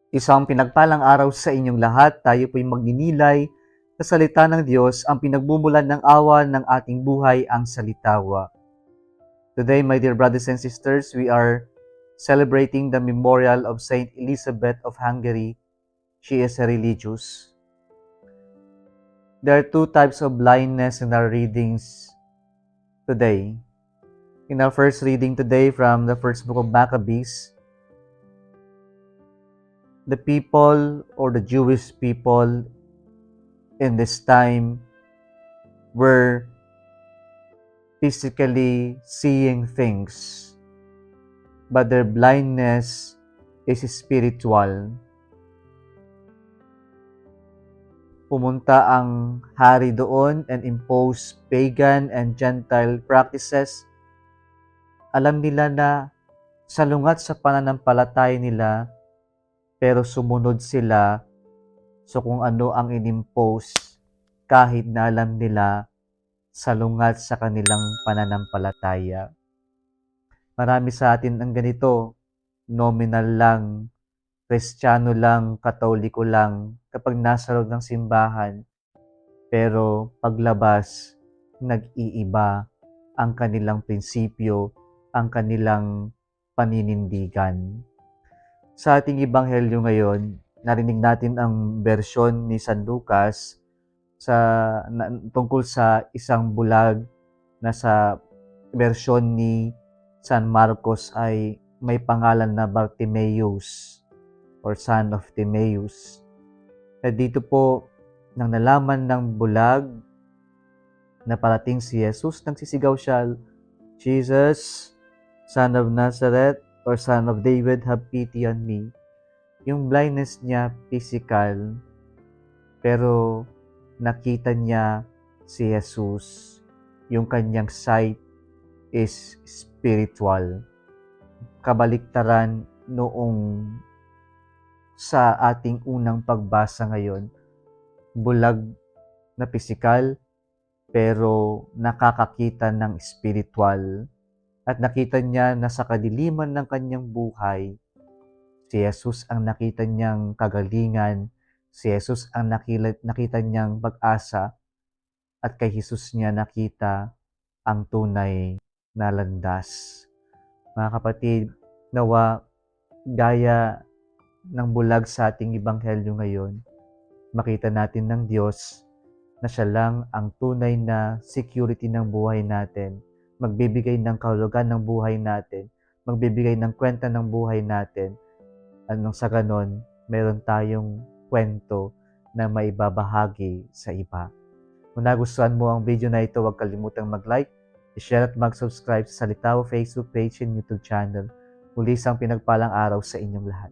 Isang pinagpalang araw sa inyong lahat. Tayo po'y magninilay sa salita ng Diyos, ang pinagbumulan ng awa ng ating buhay, ang salitawa. Today, my dear brothers and sisters, we are celebrating the memorial of Saint Elizabeth of Hungary. She is a religious. There are two types of blindness in our readings today. In our first reading today from the first book of Maccabees, the people or the Jewish people in this time were physically seeing things, but their blindness is spiritual. Pumunta ang hari doon and impose pagan and Gentile practices. Alam nila na salungat sa pananampalataya nila, pero sumunod sila sa kung ano ang inimpose kahit na alam nila salungat sa kanilang pananampalataya. Marami sa atin ang ganito, nominal lang, Kristiyano lang, Katoliko lang, kapag nasa loob ng simbahan, pero paglabas, nag-iiba ang kanilang prinsipyo, ang kanilang paninindigan. Sa ating ebanghelyo ngayon, narinig natin ang bersyon ni San Lucas tungkol sa isang bulag na sa bersyon ni San Marcos ay may pangalan na Bartimaeus or son of Timaeus. At dito po, nang nalaman ng bulag na parating si Jesus, nagsisigaw siya, Jesus, Son of Nazareth, or Son of David, have pity on me. Yung blindness niya, physical, pero nakita niya si Jesus. Yung kanyang sight is spiritual. Kabaliktaran noong sa ating unang pagbasa ngayon, bulag na physical, pero nakakakita ng spiritual. At nakita niya na sa kadiliman ng kanyang buhay, si Jesus ang nakita niyang kagalingan, si Jesus ang nakita niyang pag-asa, at kay Jesus niya nakita ang tunay na landas. Mga kapatid, nawa gaya ng bulag sa ating ebanghelyo ngayon, makita natin ng Diyos na siya lang ang tunay na security ng buhay natin, magbibigay ng kahulugan ng buhay natin, magbibigay ng kwenta ng buhay natin. Anong sa ganon, meron tayong kwento na maibabahagi sa iba. Kung nagustuhan mo ang video na ito, huwag kalimutang mag-like, i-share at mag-subscribe sa Salitawa Facebook page and YouTube channel. Muli isang pinagpalang araw sa inyong lahat.